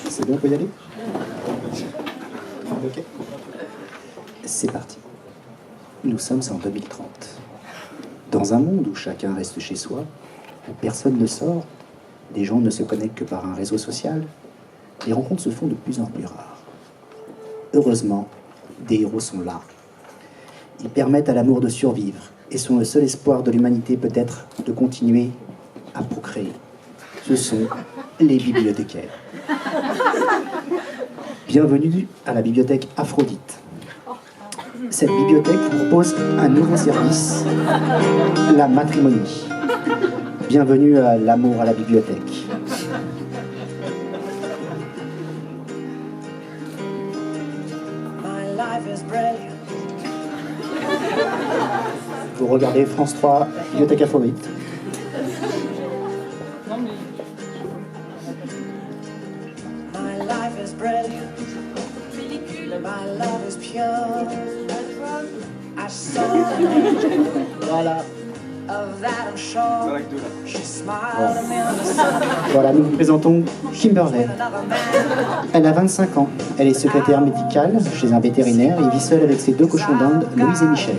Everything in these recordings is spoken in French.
C'est bon, on peut y aller? Ok. C'est parti. Nous sommes en 2030. Dans un monde où chacun reste chez soi, où personne ne sort, les gens ne se connectent que par un réseau social, les rencontres se font de plus en plus rares. Heureusement, des héros sont là. Ils permettent à l'amour de survivre et sont le seul espoir de l'humanité peut-être de continuer à procréer. Ce sont les bibliothécaires. Bienvenue à la bibliothèque Aphrodite. Cette bibliothèque vous propose un nouveau service, la matrimonie. Bienvenue à l'amour à la bibliothèque. Vous regardez France 3, bibliothèque Aphrodite. Voilà. Voilà, nous vous présentons Kimberley. Elle a 25 ans. Elle est secrétaire médicale chez un vétérinaire et vit seule avec ses 2 cochons d'Inde, Louise et Michel.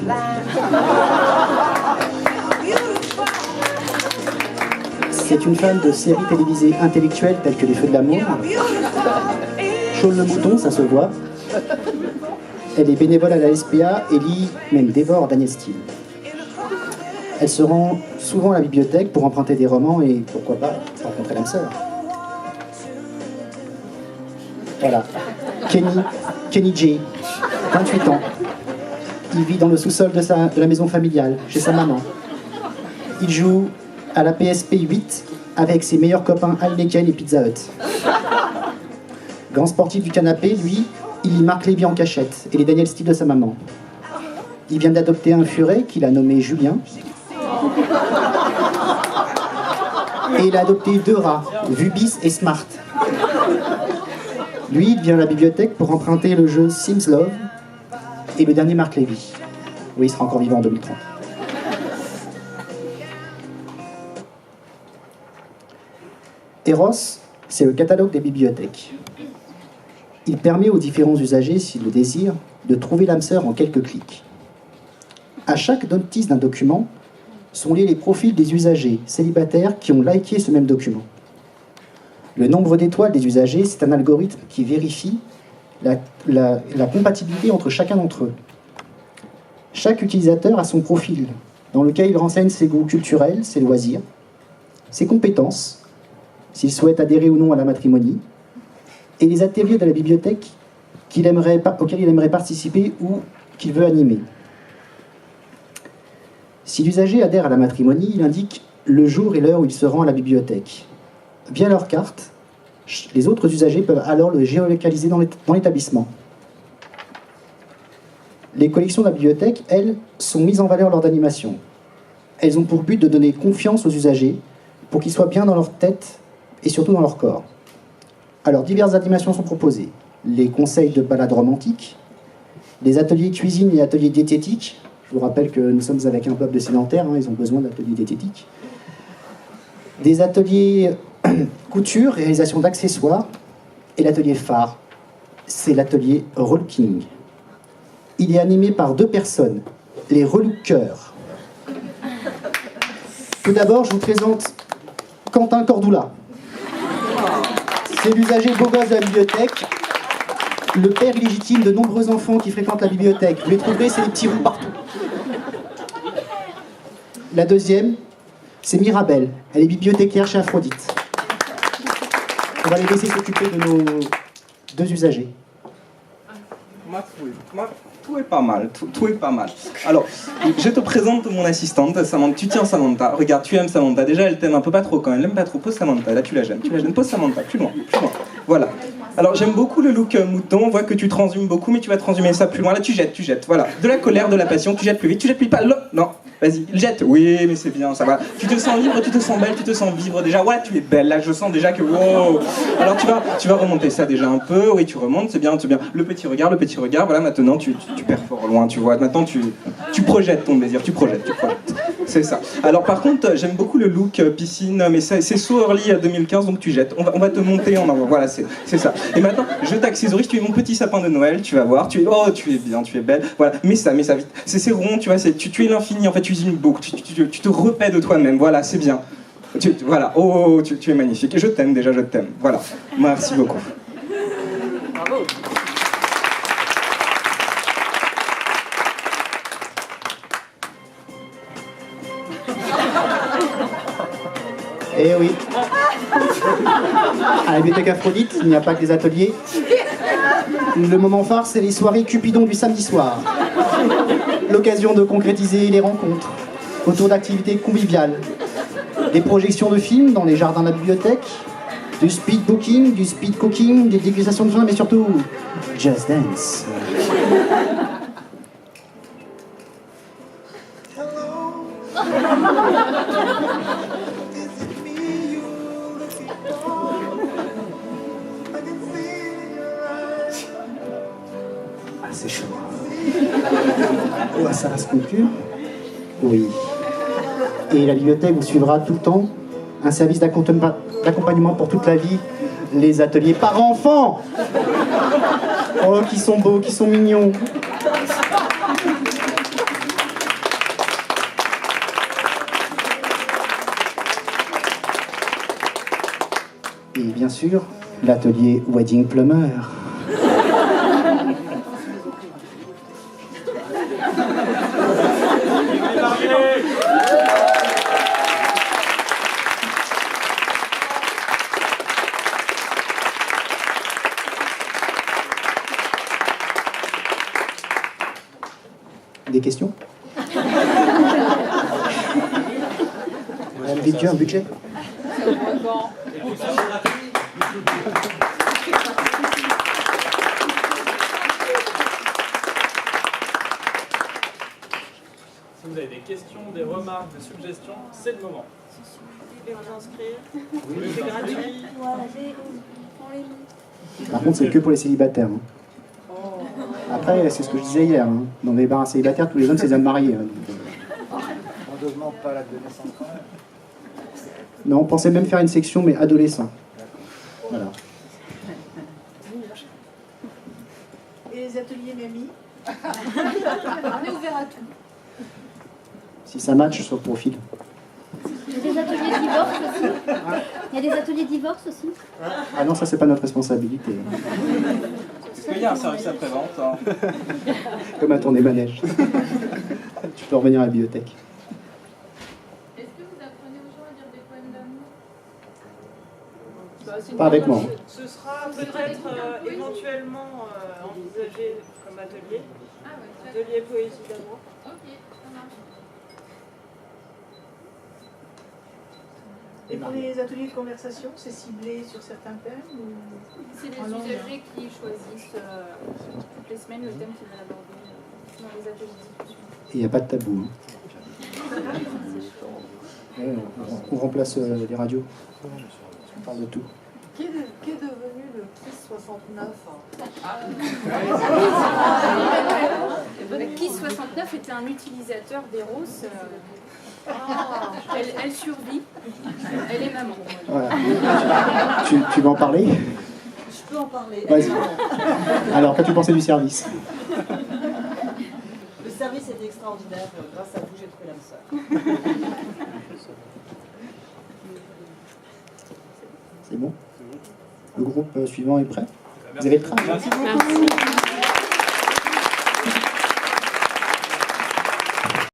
C'est une fan de séries télévisées intellectuelles telles que Les Feux de l'amour. Shaun le mouton, ça se voit. Elle est bénévole à la SPA et lit, même dévore Daniel Steele. Elle se rend souvent à la bibliothèque pour emprunter des romans et, pourquoi pas, rencontrer l'âme sœur. Voilà. Kenny J, 28 ans. Il vit dans le sous-sol de la maison familiale, chez sa maman. Il joue à la PSP 8 avec ses meilleurs copains Heineken et Pizza Hut. Grand sportif du canapé, lui, il lit Marc Lévy en cachette et les Daniel Steele de sa maman. Il vient d'adopter un furet qu'il a nommé Julien. Et il a adopté 2 rats, Vubis et Smart. Lui, il vient à la bibliothèque pour emprunter le jeu Sims Love et le dernier Marc Lévy. Oui, il sera encore vivant en 2030. Eros, c'est le catalogue des bibliothèques. Il permet aux différents usagers, s'ils le désirent, de trouver l'âme sœur en quelques clics. À chaque notice d'un document sont liés les profils des usagers célibataires qui ont liké ce même document. Le nombre d'étoiles des usagers, c'est un algorithme qui vérifie la compatibilité entre chacun d'entre eux. Chaque utilisateur a son profil, dans lequel il renseigne ses goûts culturels, ses loisirs, ses compétences, s'il souhaite adhérer ou non à la matrimonie, et les ateliers de la bibliothèque auxquels il aimerait participer ou qu'il veut animer. Si l'usager adhère à la matrimonie, il indique le jour et l'heure où il se rend à la bibliothèque. Via leur carte, les autres usagers peuvent alors le géolocaliser dans l'établissement. Les collections de la bibliothèque, elles, sont mises en valeur lors d'animation. Elles ont pour but de donner confiance aux usagers pour qu'ils soient bien dans leur tête et surtout dans leur corps. Alors, diverses animations sont proposées. Les conseils de balade romantique, les ateliers cuisine et ateliers diététiques. Je vous rappelle que nous sommes avec un peuple de sédentaires, ils ont besoin d'ateliers diététiques. Des ateliers couture, réalisation d'accessoires. Et l'atelier phare, c'est l'atelier Rolking. Il est animé par 2 personnes, les relookers. Tout d'abord, je vous présente Quentin Cordoula. C'est l'usager beau gosse de la bibliothèque, le père illégitime de nombreux enfants qui fréquentent la bibliothèque. Vous les trouverez, c'est des petits roues partout. La deuxième, c'est Mirabelle. Elle est bibliothécaire chez Aphrodite. On va les laisser s'occuper de nos 2 usagers. Tout est pas mal, tout est pas mal. Alors, je te présente mon assistante, Samantha. Tu tiens Samantha, regarde, tu aimes Samantha. Déjà, elle t'aime un peu pas trop quand elle l'aime pas trop. Pose Samantha, là tu la gênes. Pose Samantha, plus loin, plus loin. Voilà. Alors, j'aime beaucoup le look mouton. On voit que tu transhumes beaucoup, mais tu vas transhumer ça plus loin. Là, tu jettes, voilà. De la colère, de la passion, tu jettes plus vite, tu jettes plus pas. Non, Vas-y, jette. Oui, mais c'est bien, ça va. Tu te sens libre, tu te sens belle, tu te sens vivre déjà. Ouais, tu es belle. Là, je sens déjà que wow. Alors tu vas remonter ça déjà un peu. Oui, tu remontes, c'est bien, c'est bien. Le petit regard. Voilà, maintenant tu perfores loin, tu vois. Maintenant tu projettes ton désir, tu projettes. C'est ça. Alors par contre, j'aime beaucoup le look piscine, mais c'est so early 2015, donc tu jettes. On va te monter en avant. Voilà, c'est ça. Et maintenant, je t'accessorise. Tu es mon petit sapin de Noël. Tu vas voir. Tu es bien, tu es belle. Voilà. Mais ça vite. C'est rond, tu vois. Tu es l'infini. En fait, tu es une boucle. Tu te repais de toi-même. Voilà, c'est bien. Voilà. Oh, tu es magnifique. Et je t'aime déjà. Je t'aime. Voilà. Merci beaucoup. Bravo. Eh oui. À la bibliothèque Aphrodite, il n'y a pas que des ateliers. Le moment phare, c'est les soirées Cupidon du samedi soir. L'occasion de concrétiser les rencontres autour d'activités conviviales. Des projections de films dans les jardins de la bibliothèque, du speed booking, du speed cooking, des dégustations de vin, mais surtout Just Dance. Ah, c'est chaud. Ouais, ça va se conclure. Oui. Et la bibliothèque vous suivra tout le temps. Un service d'accompagnement pour toute la vie. Les ateliers parents-enfants. Oh, qui sont beaux, qui sont mignons. Et bien sûr, l'atelier Wedding Plumber. Des questions? Un budget? Si vous avez des questions, des remarques, des suggestions, c'est le moment. Et on s'inscrire. C'est gratuit. Par contre, c'est que pour les célibataires. Hein. Après, c'est ce que je disais hier. Hein. Dans les bars à célibataires, tous les hommes, c'est des hommes mariés. Hein. On ne demande pas l'adolescence quand même. Non, on pensait même faire une section, mais adolescents. Voilà. Et les ateliers Mamie? On est ouvert à tout. Si ça match sur le profil. Il y a des ateliers divorce aussi. Il y a des ateliers divorce aussi. Ah non, ça, c'est pas notre responsabilité. Est-ce qu'il y a un service après-vente hein? Comme à tourner manège. Tu peux revenir à la bibliothèque. Est-ce que vous apprenez aux gens à dire des poèmes d'amour? Pas avec moi. Ce sera peut-être éventuellement envisagé comme atelier. Ah ouais, Atelier poésie d'amour. ok, ça marche. Et pour les ateliers de conversation, c'est ciblé sur certains thèmes ou... C'est les usagers qui choisissent toutes les semaines le thème qu'ils veulent aborder dans les ateliers de discussion. Et il n'y a pas de tabou. Hein. Ouais, on remplace les radios. On parle de tout. Qui est devenu le KISS 69 Le KISS 69 était un utilisateur d'Eros. Elle survit. Elle est maman. Voilà. Tu veux en parler? Je peux en parler. Vas-y. Alors, qu'as-tu pensé du service? Le service était extraordinaire. Grâce à vous, j'ai trouvé l'âme sœur. C'est bon? Le groupe suivant est prêt? Vous avez le train? Merci beaucoup. Merci.